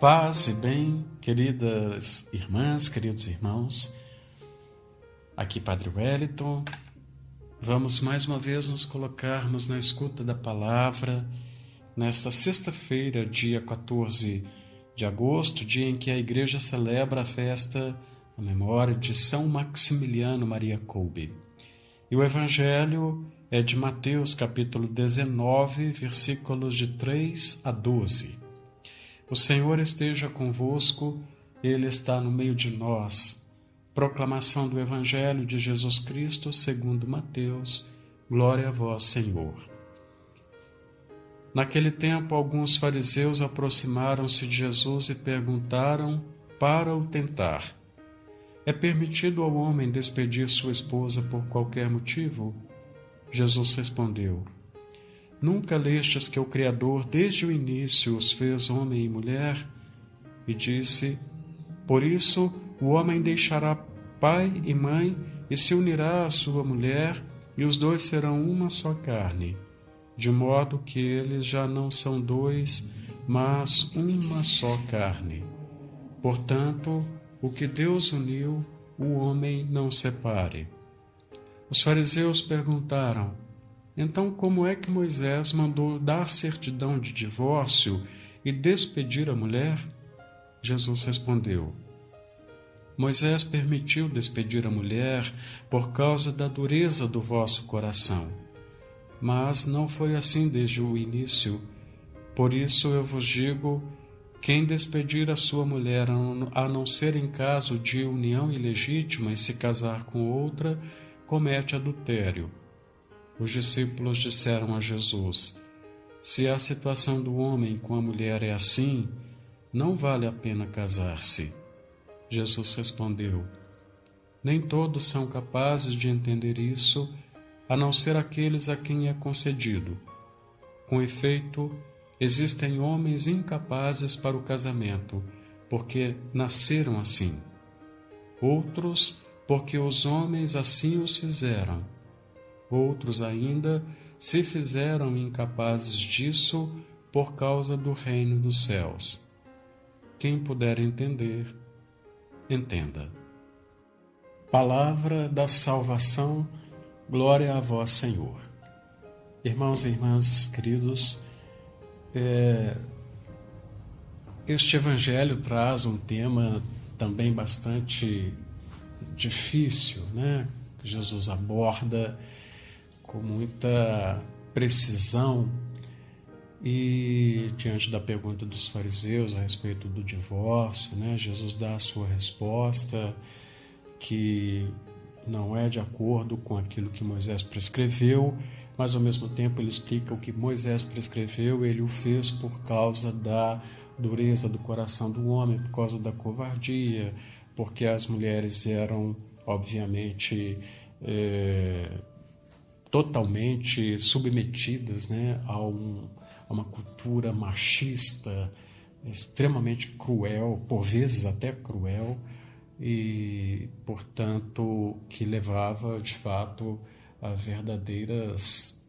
Paz e bem, queridas irmãs, queridos irmãos, aqui Padre Wellington. Vamos mais uma vez nos colocarmos na escuta da palavra nesta sexta-feira, dia 14 de agosto, dia em que a Igreja celebra a festa na memória de São Maximiliano Maria Kolbe. E o Evangelho é de Mateus, capítulo 19, versículos de 3 a 12. O Senhor esteja convosco, Ele está no meio de nós. Proclamação do Evangelho de Jesus Cristo segundo Mateus. Glória a vós, Senhor. Naquele tempo, alguns fariseus aproximaram-se de Jesus e perguntaram para o tentar: é permitido ao homem despedir sua esposa por qualquer motivo? Jesus respondeu: nunca lestes que o Criador desde o início os fez homem e mulher? E disse: por isso o homem deixará pai e mãe e se unirá à sua mulher, e os dois serão uma só carne. De modo que eles já não são dois, mas uma só carne. Portanto, o que Deus uniu, o homem não separe. Os fariseus perguntaram: então como é que Moisés mandou dar certidão de divórcio e despedir a mulher? Jesus respondeu: Moisés permitiu despedir a mulher por causa da dureza do vosso coração. Mas não foi assim desde o início. Por isso eu vos digo: quem despedir a sua mulher, a não ser em caso de união ilegítima, e se casar com outra, comete adultério. Os discípulos disseram a Jesus: se a situação do homem com a mulher é assim, não vale a pena casar-se. Jesus respondeu: nem todos são capazes de entender isso, a não ser aqueles a quem é concedido. Com efeito, existem homens incapazes para o casamento, porque nasceram assim. Outros, porque os homens assim os fizeram. Outros ainda se fizeram incapazes disso por causa do reino dos céus. Quem puder entender, entenda. Palavra da salvação, glória a vós, Senhor. Irmãos e irmãs queridos, este Evangelho traz um tema também bastante difícil, né? Que Jesus aborda com muita precisão, e diante da pergunta dos fariseus a respeito do divórcio, né, Jesus dá a sua resposta, que não é de acordo com aquilo que Moisés prescreveu, mas ao mesmo tempo ele explica o que Moisés prescreveu, ele o fez por causa da dureza do coração do homem, por causa da covardia, porque as mulheres eram, obviamente, totalmente submetidas, né, a uma cultura machista, extremamente cruel, por vezes até cruel, e, portanto, que levava, de fato, a verdadeiras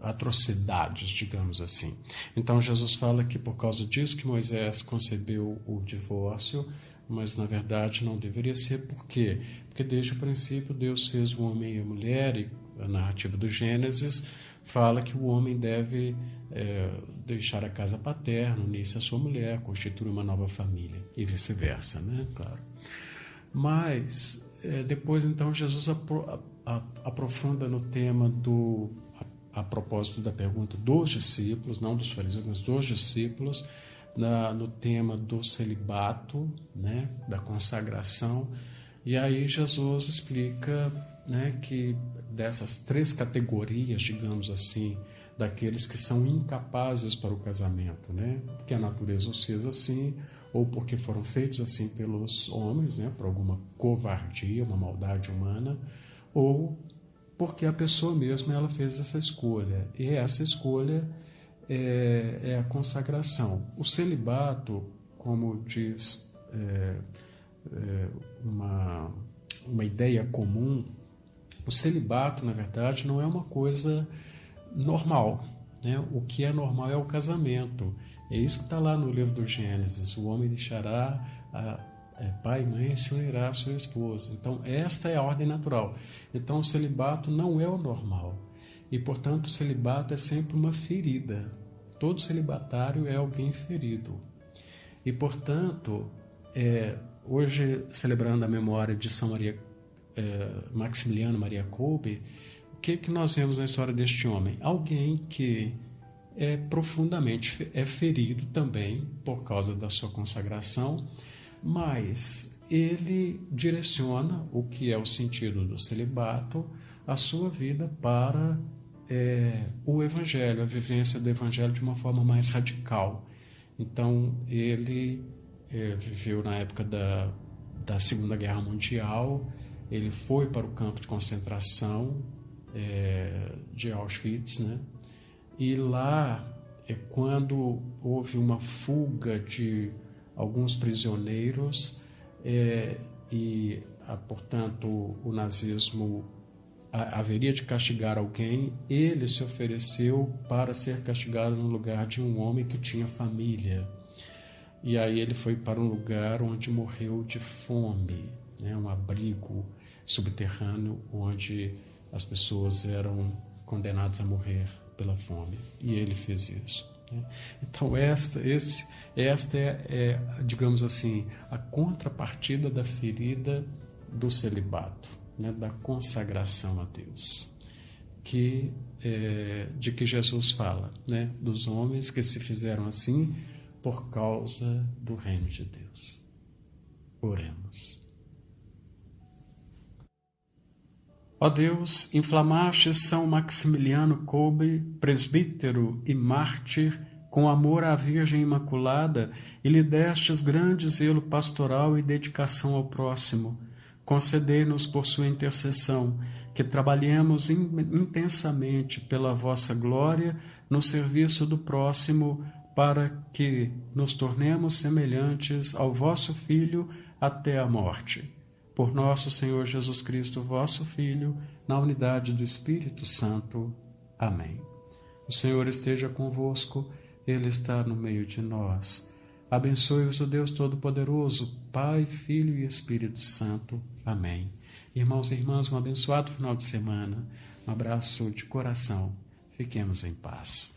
atrocidades, digamos assim. Então, Jesus fala que por causa disso que Moisés concebeu o divórcio, mas na verdade não deveria ser. Por quê? Porque desde o princípio Deus fez o homem e a mulher, e a narrativa do Gênesis fala que o homem deve deixar a casa paterna, unir-se à sua mulher, constituir uma nova família, e vice-versa, né? Claro. Mas depois então Jesus aprofunda no tema a propósito da pergunta dos discípulos, não dos fariseus, mas dos discípulos, no tema do celibato, né, da consagração. E aí Jesus explica, né, que dessas três categorias, digamos assim, daqueles que são incapazes para o casamento, né, porque a natureza os fez assim, ou porque foram feitos assim pelos homens, né, por alguma covardia, uma maldade humana, ou porque a pessoa mesma ela fez essa escolha, e essa escolha é a consagração. O celibato, como diz uma ideia comum, o celibato, na verdade, não é uma coisa normal, né? O que é normal é o casamento. É isso que está lá no livro do Gênesis. O homem deixará pai e mãe e se unirá à sua esposa. Então, esta é a ordem natural. Então, o celibato não é o normal. E, portanto, o celibato é sempre uma ferida. Todo celibatário é alguém ferido. E, portanto, hoje, celebrando a memória de São Maximiliano Maria Kolbe, o que nós vemos na história deste homem? Alguém que é profundamente ferido também por causa da sua consagração, mas ele direciona o que é o sentido do celibato, a sua vida para o Evangelho, a vivência do Evangelho de uma forma mais radical. Então, ele viveu na época da Segunda Guerra Mundial, ele foi para o campo de concentração de Auschwitz, né? E lá, quando houve uma fuga de alguns prisioneiros portanto, o nazismo haveria de castigar alguém, ele se ofereceu para ser castigado no lugar de um homem que tinha família. E aí ele foi para um lugar onde morreu de fome, né? Um abrigo subterrâneo onde as pessoas eram condenadas a morrer pela fome. E ele fez isso. Então, esta é, digamos assim, a contrapartida da ferida do celibato, né, da consagração a Deus, de que Jesus fala, né, dos homens que se fizeram assim por causa do reino de Deus. Oremos. Ó Deus, inflamaste São Maximiliano Kolbe, presbítero e mártir, com amor à Virgem Imaculada, e lhe destes grande zelo pastoral e dedicação ao próximo. Concedei-nos por sua intercessão, que trabalhemos intensamente pela vossa glória no serviço do próximo, para que nos tornemos semelhantes ao vosso Filho até a morte. Por nosso Senhor Jesus Cristo, vosso Filho, na unidade do Espírito Santo. Amém. O Senhor esteja convosco, Ele está no meio de nós. Abençoe-vos o Deus Todo-Poderoso, Pai, Filho e Espírito Santo. Amém. Irmãos e irmãs, um abençoado final de semana. Um abraço de coração. Fiquemos em paz.